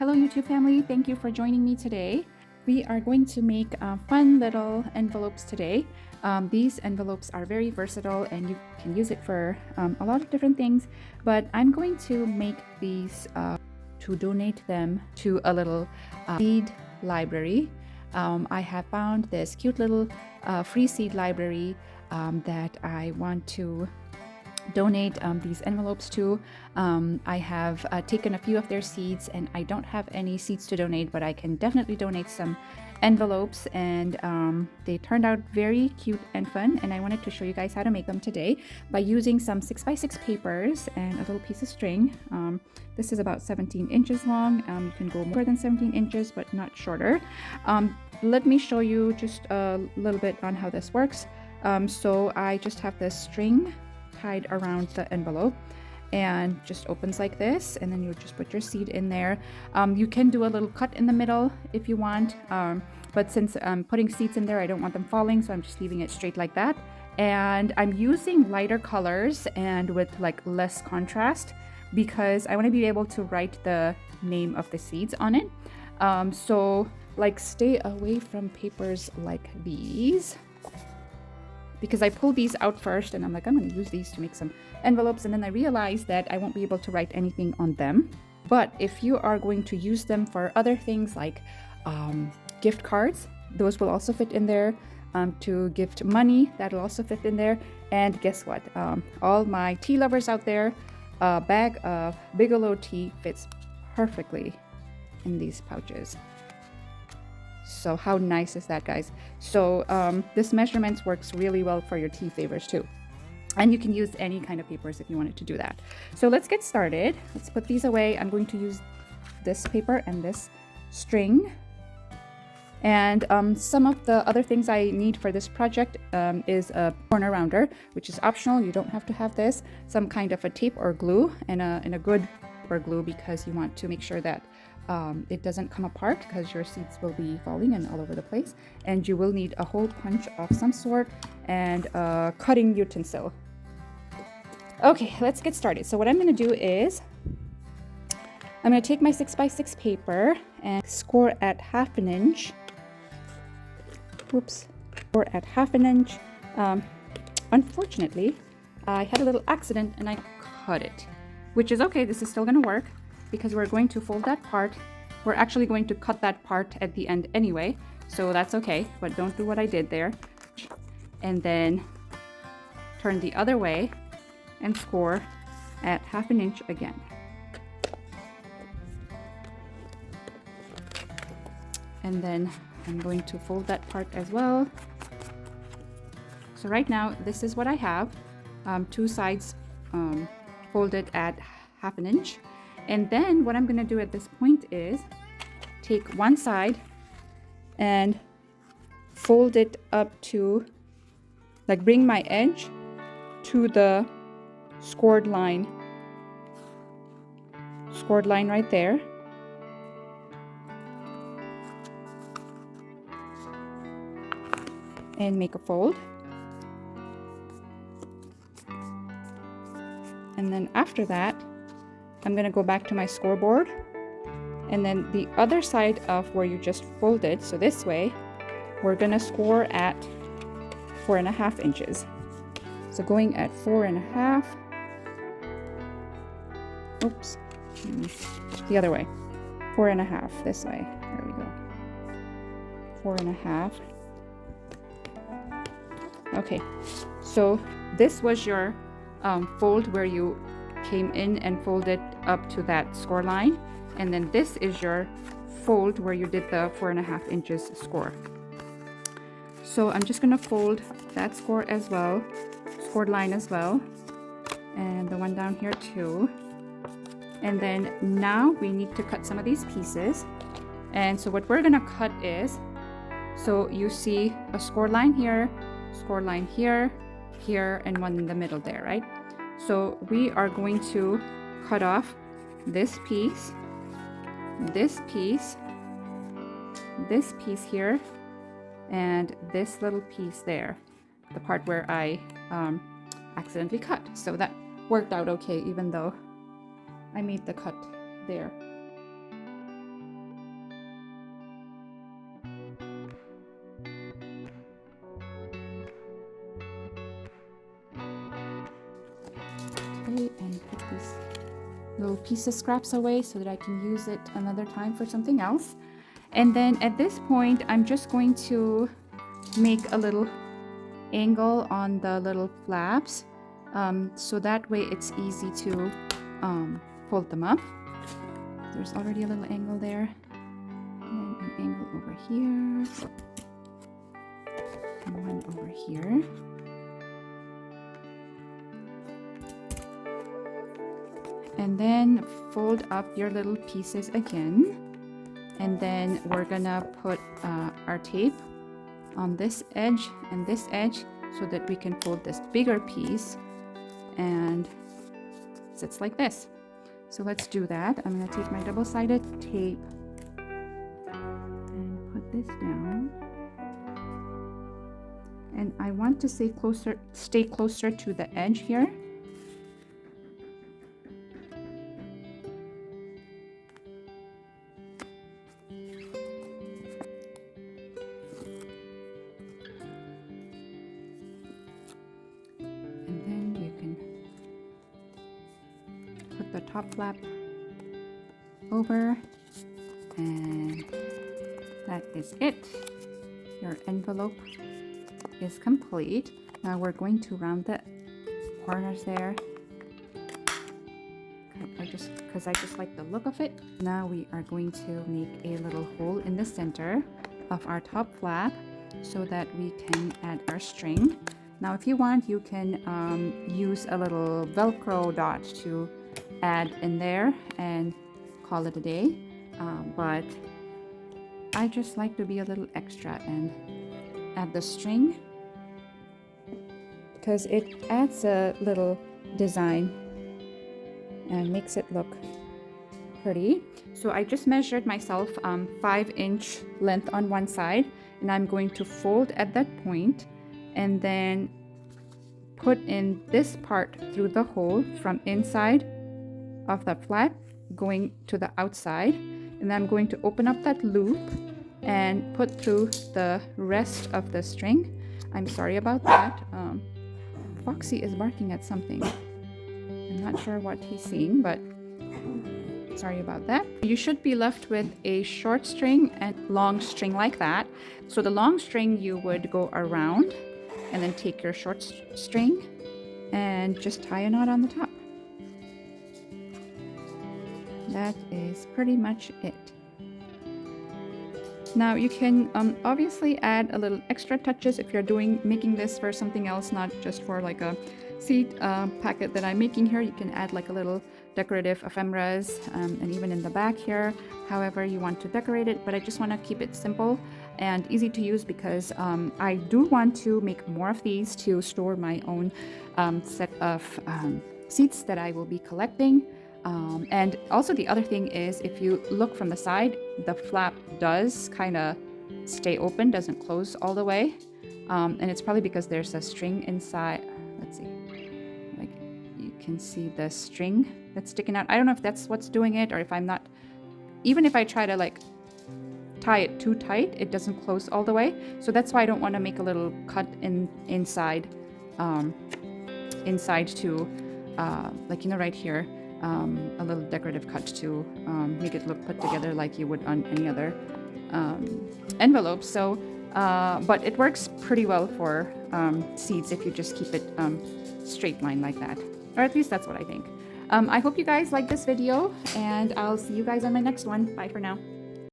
Hello YouTube family, thank you for joining me today. We are going to make fun little envelopes today. These envelopes are very versatile and you can use it for a lot of different things, but I'm going to make these to donate them to a little seed library. I have found this cute little free seed library that I want to donate these envelopes to. I have taken a few of their seeds and I don't have any seeds to donate, but I can definitely donate some envelopes, and they turned out very cute and fun, and I wanted to show you guys how to make them today by using some 6x6 papers and a little piece of string. This is about 17 inches long. You can go more than 17 inches but not shorter. Let me show you just a little bit on how this works. So I just have this string tied around the envelope and just opens like this, and then you just put your seed in there. You can do a little cut in the middle if you want, but since I'm putting seeds in there, I don't want them falling, so I'm just leaving it straight like that. And I'm using lighter colors and with like less contrast because I want to be able to write the name of the seeds on it. So like stay away from papers like these, because I pulled these out first and I'm like, I'm going to use these to make some envelopes, and then I realized that I won't be able to write anything on them. But if you are going to use them for other things like gift cards, those will also fit in there. To gift money, that'll also fit in there. And guess what? All my tea lovers out there, a bag of Bigelow tea fits perfectly in these pouches. So how nice is that, guys? So this measurements works really well for your tea favors too. And you can use any kind of papers if you wanted to do that. So let's get started. Let's put these away. I'm going to use this paper and this string. And some of the other things I need for this project is a corner rounder, which is optional. You don't have to have this. Some kind of a tape or glue, and a good paper glue, because you want to make sure that it doesn't come apart, because your seeds will be falling and all over the place. And you will need a hole punch of some sort and a cutting utensil. Okay, let's get started. So what I'm going to do is I'm going to take my 6x6 paper and score at 1/2 inch. Whoops, score at 1/2 inch. Unfortunately, I had a little accident and I cut it, which is okay. This is still going to work, because we're going to fold that part. We're actually going to cut that part at the end anyway, so that's okay, but don't do what I did there. And then turn the other way and score at 1/2 inch again. And then I'm going to fold that part as well. So right now, this is what I have. Two sides folded at 1/2 inch. And then what I'm going to do at this point is take one side and fold it up to, like, bring my edge to the scored line right there. And make a fold. And then after that, I'm going to go back to my scoreboard, and then the other side of where you just folded, so this way, we're going to score at 4.5 inches. So going at 4.5, oops, the other way, 4.5 this way, there we go, 4.5. Okay, so this was your fold where you came in and folded up to that score line, and then this is your fold where you did the 4.5 inches score. So I'm just going to fold that score as well, scored line as well, and the one down here too. And then now we need to cut some of these pieces. And so what we're going to cut is, so you see a score line here, here, and one in the middle there, right? So we are going to cut off this piece, this piece, this piece here, and this little piece there, the part where I accidentally cut. So that worked out okay, even though I made the cut there. away and put these little pieces scraps away so that I can use it another time for something else. And then at this point, I'm just going to make a little angle on the little flaps, so that way it's easy to fold them up. There's already a little angle there, and an angle over here, and one over here. And then fold up your little pieces again, and then we're gonna put our tape on this edge and this edge so that we can fold this bigger piece, and it sits like this. So let's do that. I'm gonna take my double-sided tape and put this down, and I want to stay closer to the edge here. The top flap over, and that is it. Your envelope is complete. Now we're going to round the corners there, because I just like the look of it. Now we are going to make a little hole in the center of our top flap so that we can add our string. Now if you want, you can use a little Velcro dot to add in there and call it a day, but I just like to be a little extra and add the string because it adds a little design and makes it look pretty. So I just measured myself 5-inch length on one side, and I'm going to fold at that point and then put in this part through the hole from inside of the flap going to the outside, and I'm going to open up that loop and put through the rest of the string. I'm sorry about that. Foxy is barking at something. I'm not sure what he's seeing, but sorry about that. You should be left with a short string and long string like that. So the long string you would go around and then take your short string and just tie a knot on the top. That is pretty much it. Now you can obviously add a little extra touches if you're making this for something else, not just for like a seed packet that I'm making here. You can add like a little decorative ephemeras, and even in the back here, however you want to decorate it. But I just want to keep it simple and easy to use because I do want to make more of these to store my own set of seeds that I will be collecting. And also the other thing is, if you look from the side, the flap does kind of stay open, doesn't close all the way, and it's probably because there's a string inside. Let's see, like you can see the string that's sticking out. I don't know if that's what's doing it, or if I'm not, even if I try to like tie it too tight, it doesn't close all the way. So that's why I don't want to make a little cut inside to like, you know, right here. A little decorative cut to make it look put together like you would on any other envelope. So, but it works pretty well for seeds if you just keep it straight line like that, or at least that's what I think. I hope you guys like this video, and I'll see you guys on my next one. Bye for now.